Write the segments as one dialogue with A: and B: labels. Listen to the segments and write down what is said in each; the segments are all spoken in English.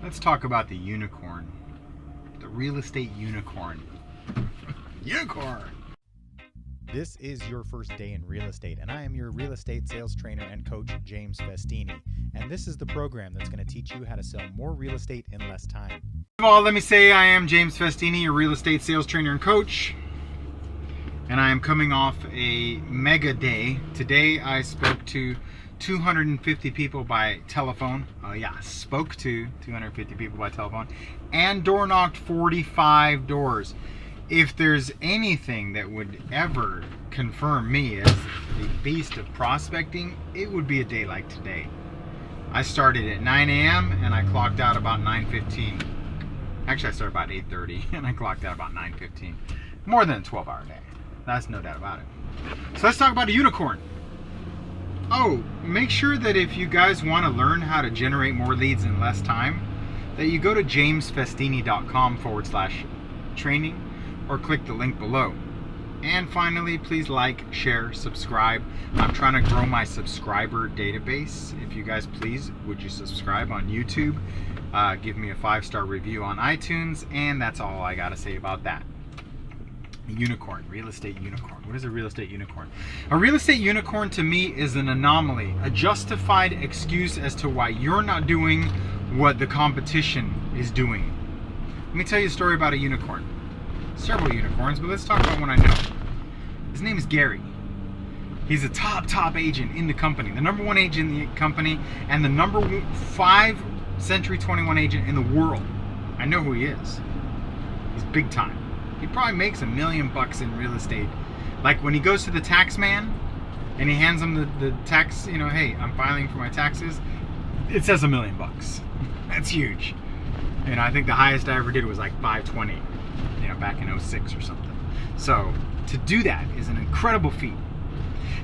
A: Let's talk about the unicorn. The real estate unicorn. Unicorn!
B: This is your first day in real estate, and I am your real estate sales trainer and coach, James Festini. And this is the program that's going to teach you how to sell more real estate in less time.
A: First of all, let me say I am James Festini, your real estate sales trainer and coach. And I am coming off a mega day. Today I spoke to 250 people by telephone. Spoke to 250 people by telephone and door knocked 45 doors. If there's anything that would ever confirm me as the beast of prospecting, it would be a day like today. I started at 9 a.m. and I clocked out about 9:15. Actually, I started about 8:30 and I clocked out about 9:15. More than a 12-hour day. That's no doubt about it. So let's talk about a unicorn. Oh, make sure that if you guys want to learn how to generate more leads in less time, that you go to jamesfestini.com/training or click the link below. And finally, please like, share, subscribe. I'm trying to grow my subscriber database. If you guys please, would you subscribe on YouTube? Give me a 5-star review on iTunes, and that's all I gotta say about that. Unicorn, real estate unicorn. What is a real estate unicorn? A real estate unicorn to me is an anomaly, a justified excuse as to why you're not doing what the competition is doing. Let me tell you a story about a unicorn. Several unicorns, but let's talk about one I know. His name is Gary. He's a top agent in the company, the number 1 agent in the company, and the number 5 Century 21 agent in the world. I know who he is. He's big time. He probably makes $1 million in real estate. Like when he goes to the tax man and he hands him the tax, hey, I'm filing for my taxes, it says $1 million. That's huge. I think the highest I ever did was like 520, back in 06 or something. So to do that is an incredible feat.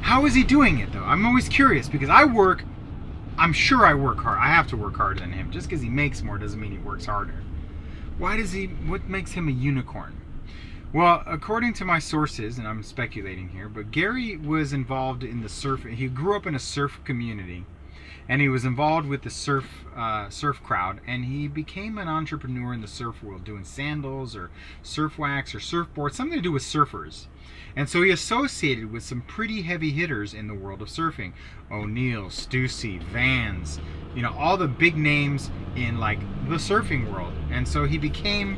A: How is he doing it though? I'm always curious because I'm sure I work hard. I have to work harder than him. Just because he makes more doesn't mean he works harder. What makes him a unicorn? Well, according to my sources, and I'm speculating here, but Gary was involved in the surf. He grew up in a surf community, and he was involved with the surf crowd, and he became an entrepreneur in the surf world, doing sandals or surf wax or surfboards, something to do with surfers. And so he associated with some pretty heavy hitters in the world of surfing. O'Neill, Stussy, Vans, all the big names in like the surfing world. And so he became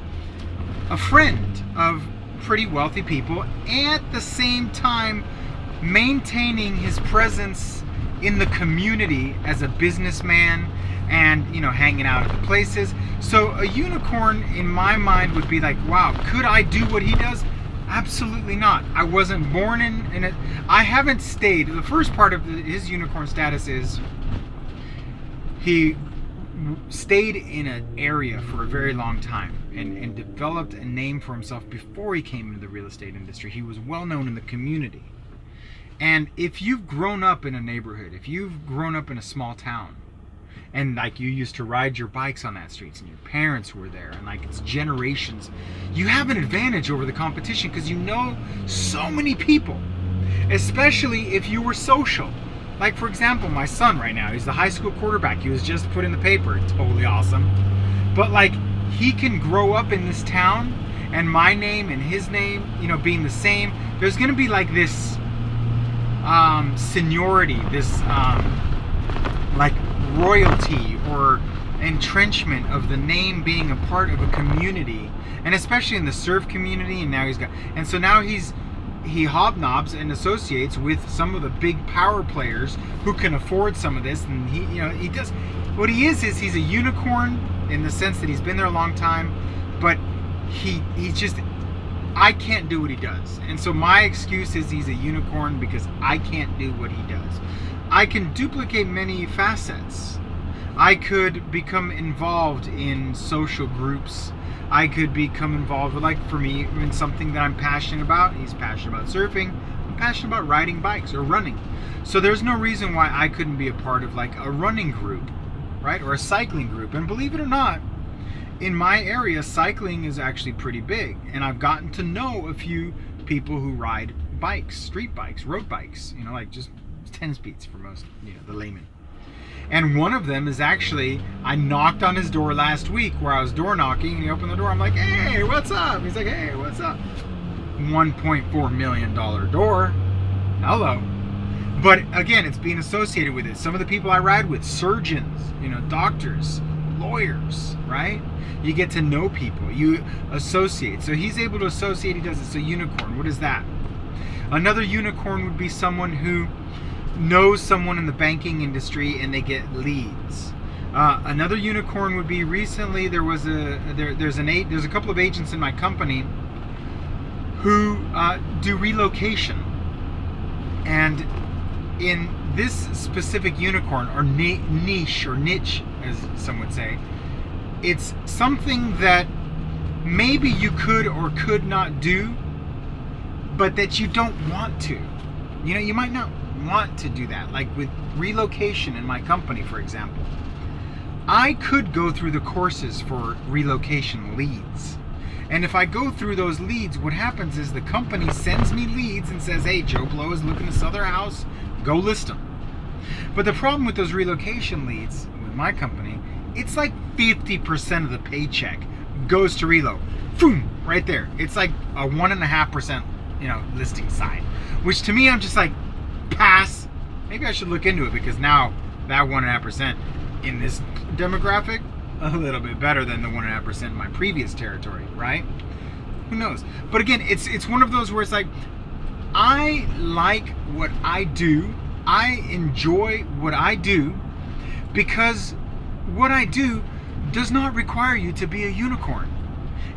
A: a friend of pretty wealthy people, at the same time maintaining his presence in the community as a businessman and hanging out at the places. So a unicorn in my mind would be like, wow, could I do what he does? Absolutely not. I wasn't born in it. I haven't stayed. The first part of his unicorn status is he stayed in an area for a very long time and developed a name for himself before he came into the real estate industry. He was well known in the community. And if you've grown up in a neighborhood, if you've grown up in a small town, and like you used to ride your bikes on that streets and your parents were there and like it's generations, you have an advantage over the competition because you know so many people, especially if you were social. Like for example, my son right now, he's the high school quarterback. He was just put in the paper. Totally awesome. But like he can grow up in this town and my name and his name, being the same. There's going to be like this seniority, this like royalty or entrenchment of the name being a part of a community, and especially in the surf community. And now he hobnobs and associates with some of the big power players who can afford some of this, and he does what he is he's a unicorn in the sense that he's been there a long time, but he's just, I can't do what he does. And so my excuse is he's a unicorn because I can't do what he does. I can duplicate many facets. I could become involved in social groups. I could become involved with, like for me, in something that I'm passionate about. He's passionate about surfing. I'm passionate about riding bikes or running. So there's no reason why I couldn't be a part of like a running group, right? Or a cycling group. And believe it or not, in my area, cycling is actually pretty big. And I've gotten to know a few people who ride bikes, street bikes, road bikes, like just 10 speeds for most, the layman. And one of them is actually, I knocked on his door last week where I was door knocking, and he opened the door. I'm like, hey, what's up? He's like, hey, what's up? $1.4 million door. Hello. But again, it's being associated with it. Some of the people I ride with, surgeons, doctors, lawyers, right? You get to know people. You associate. So he's able to associate. He does it. So unicorn, what is that? Another unicorn would be someone who knows someone in the banking industry and they get leads. Another unicorn would be, recently there was there's a couple of agents in my company who do relocation. And in this specific unicorn, or niche, as some would say, it's something that maybe you could or could not do, but that you don't want to. You might not want to do that. Like with relocation in my company, for example, I could go through the courses for relocation leads. And if I go through those leads, what happens is the company sends me leads and says, hey, Joe Blow is looking to sell their house, go list them. But the problem with those relocation leads with my company, it's like 50% of the paycheck goes to relo. Boom, right there. It's like a 1.5%, listing side, which to me, I'm just like, pass. Maybe I should look into it, because now that 1.5% in this demographic, a little bit better than the 1.5% in my previous territory, right? Who knows? But again, it's one of those where it's like, I like what I do. I enjoy what I do, because what I do does not require you to be a unicorn.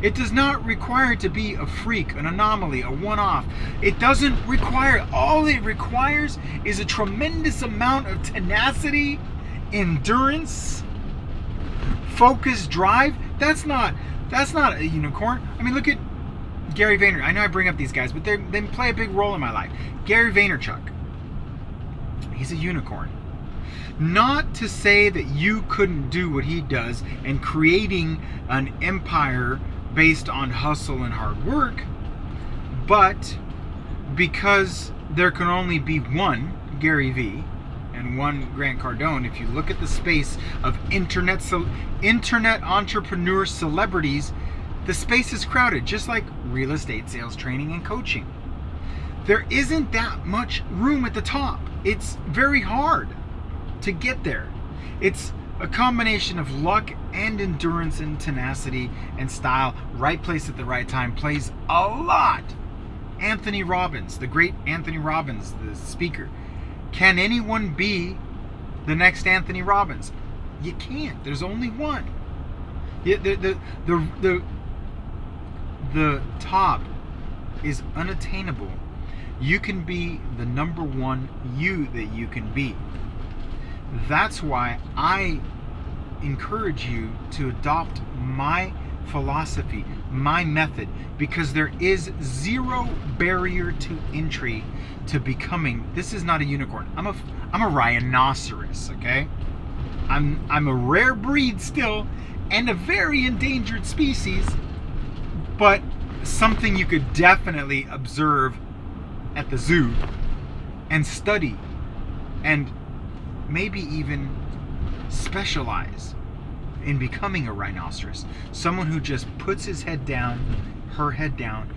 A: It does not require to be a freak, an anomaly, a one-off. It doesn't require, all it requires is a tremendous amount of tenacity, endurance, focus, drive. That's not a unicorn. I mean, look at Gary Vaynerchuk. I know I bring up these guys, but they play a big role in my life. Gary Vaynerchuk, he's a unicorn. Not to say that you couldn't do what he does and creating an empire based on hustle and hard work, but because there can only be one Gary V and one Grant Cardone, if you look at the space of internet entrepreneur celebrities, the space is crowded, just like real estate sales training and coaching. There isn't that much room at the top. It's very hard to get there. It's a combination of luck and endurance and tenacity and style. Right place at the right time plays a lot. Anthony Robbins, the great Anthony Robbins, the speaker. Can anyone be the next Anthony Robbins? You can't. There's only one. The top is unattainable. You can be the number one you that you can be. That's why I encourage you to adopt my philosophy, my method, because there is zero barrier to entry to becoming. This is not a unicorn. I'm a rhinoceros, okay? I'm a rare breed still, and a very endangered species, but something you could definitely observe at the zoo and study and maybe even specialize in becoming a rhinoceros. Someone who just puts his head down, her head down,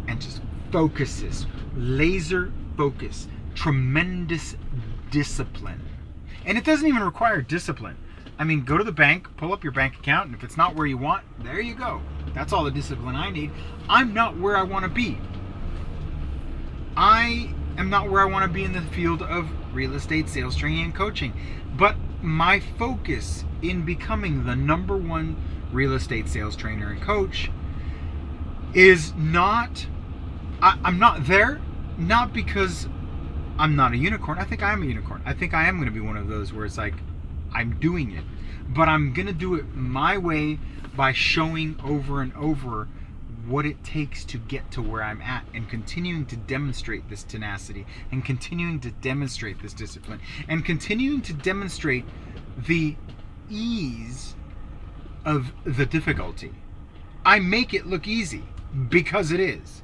A: and just focuses, laser focus, tremendous discipline. And it doesn't even require discipline. I mean, go to the bank, pull up your bank account, and if it's not where you want, there you go. That's all the discipline I need. I'm not where I want to be. I am not where I want to be in the field of real estate sales training and coaching. But my focus in becoming the number one real estate sales trainer and coach is not, I'm not there, not because I'm not a unicorn. I think I am a unicorn. I think I am going to be one of those where it's like, I'm doing it. But I'm going to do it my way by showing over and over what it takes to get to where I'm at, and continuing to demonstrate this tenacity, and continuing to demonstrate this discipline, and continuing to demonstrate the ease of the difficulty. I make it look easy because it is.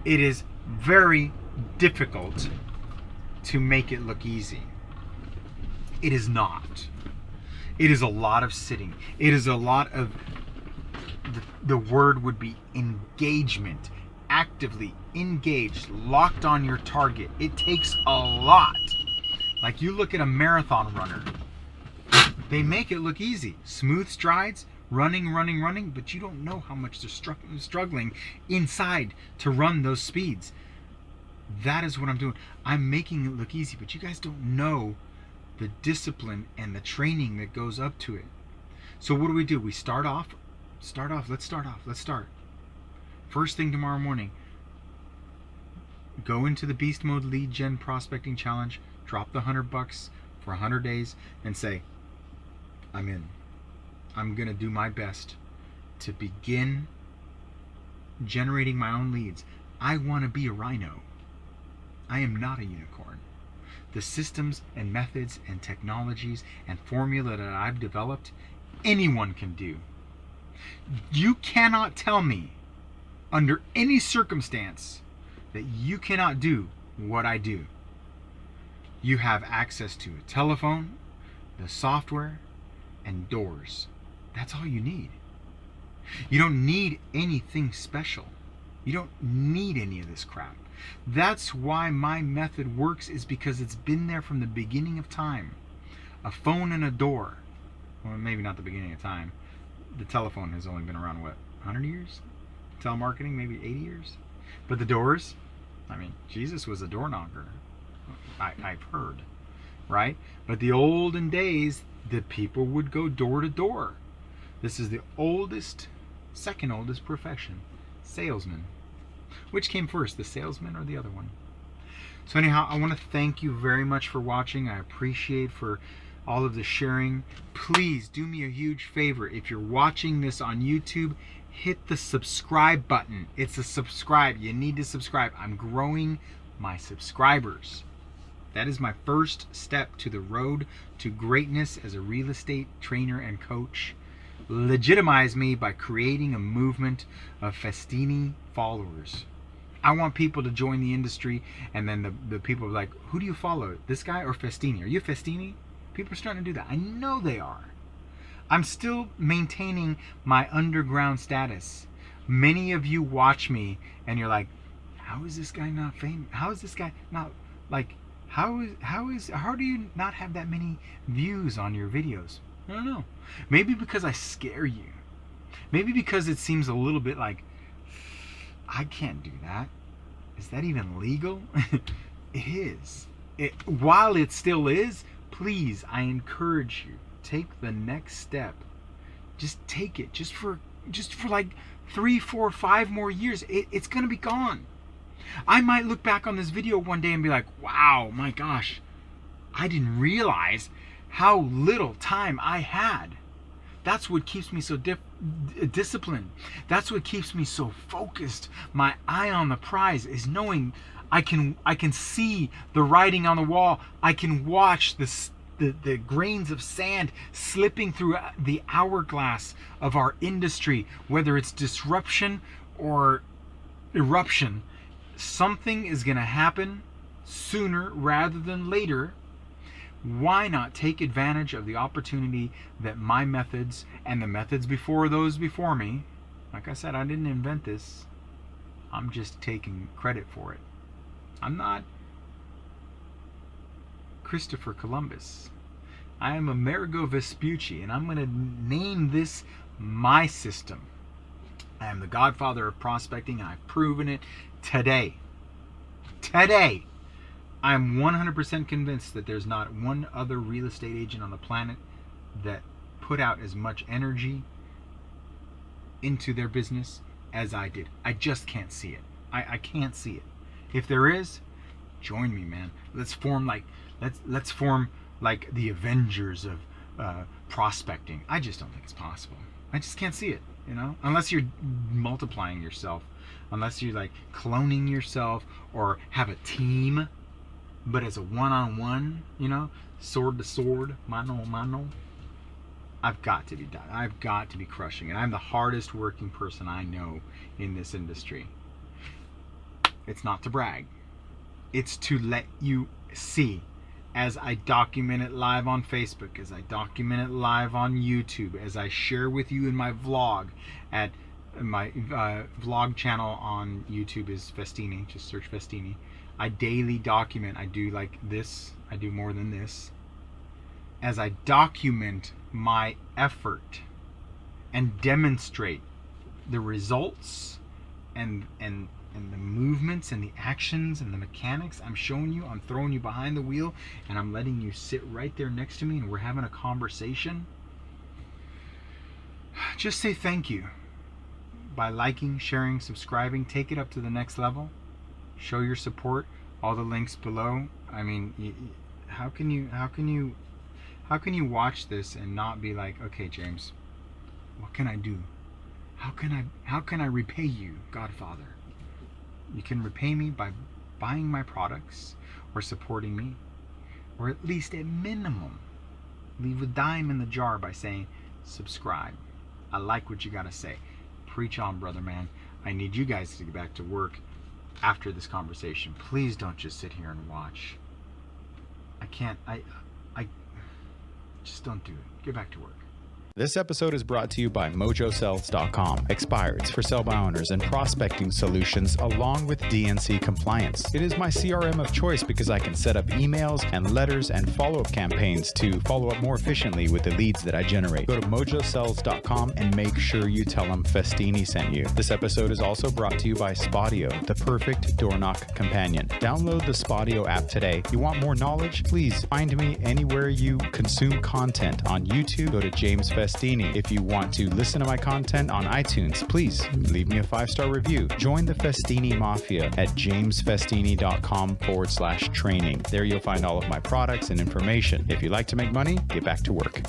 A: It is very difficult to make it look easy. It is not. It is a lot of sitting. It is a lot of, the word would be engagement. Actively engaged, locked on your target. It takes a lot. Like you look at a marathon runner, they make it look easy. Smooth strides, running, but you don't know how much they're struggling inside to run those speeds. That is what I'm doing. I'm making it look easy, but you guys don't know the discipline and the training that goes up to it. So what do? We start off. Let's start. First thing tomorrow morning, go into the Beast Mode Lead Gen Prospecting Challenge, drop the $100 for 100 days, and say, I'm in. I'm going to do my best to begin generating my own leads. I want to be a rhino. I am not a unicorn. The systems and methods and technologies and formula that I've developed, anyone can do. You cannot tell me under any circumstance that you cannot do what I do. You have access to a telephone, the software, and doors. That's all you need. You don't need anything special. You don't need any of this crap. That's why my method works, is because it's been there from the beginning of time. A phone and a door. Well, maybe not the beginning of time. The telephone has only been around, what, 100 years? Telemarketing, maybe 80 years? But the doors, I mean, Jesus was a door knocker. I've heard, right? But the olden days, the people would go door to door. This is the oldest, second oldest profession, salesman. Which came first, the salesman or the other one? So anyhow, I want to thank you very much for watching. I appreciate for all of the sharing. Please do me a huge favor. If you're watching this on YouTube, hit the subscribe button. It's a subscribe. You need to subscribe. I'm growing my subscribers. That is my first step to the road to greatness as a real estate trainer and coach. Legitimize me by creating a movement of Festini followers. I want people to join the industry, and then the people are like, who do you follow? This guy or Festini? Are you Festini? People are starting to do that. I know they are. I'm still maintaining my underground status. Many of you watch me and you're like, how is this guy not famous? How is this guy not, like, how do you not have that many views on your videos? I don't know. Maybe because I scare you. Maybe because it seems a little bit like, I can't do that. Is that even legal? It is. While it still is, please, I encourage you, take the next step. Just take it. Just for like 3, 4, 5 more years. It's gonna be gone. I might look back on this video one day and be like, wow, my gosh, I didn't realize how little time I had. That's what keeps me so disciplined. That's what keeps me so focused. My eye on the prize is knowing I can see the writing on the wall. I can watch the grains of sand slipping through the hourglass of our industry, whether it's disruption or eruption. Something is going to happen sooner rather than later. Why not take advantage of the opportunity that my methods and the methods before those before me, like I said, I didn't invent this. I'm just taking credit for it. I'm not Christopher Columbus. I am Amerigo Vespucci, and I'm going to name this my system. I am the godfather of prospecting, and I've proven it today. Today! I'm 100% convinced that there's not one other real estate agent on the planet that put out as much energy into their business as I did. I just can't see it. I can't see it. If there is, join me, man. Let's form like the Avengers of prospecting. I just don't think it's possible. I just can't see it, you know? Unless you're multiplying yourself, unless you're like cloning yourself or have a team. But as a one-on-one, you know, sword to sword, mano a mano, I've got to be done. I've got to be crushing it. I'm the hardest working person I know in this industry. It's not to brag. It's to let you see as I document it live on Facebook, as I document it live on YouTube, as I share with you in my vlog at my vlog channel on YouTube is Festini. Just search Festini. I daily document. I do like this. I do more than this. As I document my effort and demonstrate the results and the movements and the actions and the mechanics I'm showing you, I'm throwing you behind the wheel and I'm letting you sit right there next to me and we're having a conversation. Just say thank you by liking, sharing, subscribing. Take it up to the next level. Show your support. All the links below. I mean, how can you watch this and not be like, okay, James, what can I do? How can I repay you, Godfather? You can repay me by buying my products or supporting me, or at least at minimum, leave a dime in the jar by saying, subscribe. I like what you got to say. Preach on, brother man. I need you guys to get back to work after this conversation. Please don't just sit here and watch. I just don't do it. Get back to work.
B: This episode is brought to you by MojoSells.com. Expireds for sell-by owners and prospecting solutions along with DNC compliance. It is my CRM of choice because I can set up emails and letters and follow-up campaigns to follow up more efficiently with the leads that I generate. Go to MojoSells.com and make sure you tell them Festini sent you. This episode is also brought to you by Spodio, the perfect door knock companion. Download the Spodio app today. You want more knowledge? Please find me anywhere you consume content. On YouTube, go to James Festini. If you want to listen to my content on iTunes, please leave me a 5-star review. Join the Festini Mafia at jamesfestini.com/training. There you'll find all of my products and information. If you like to make money, get back to work.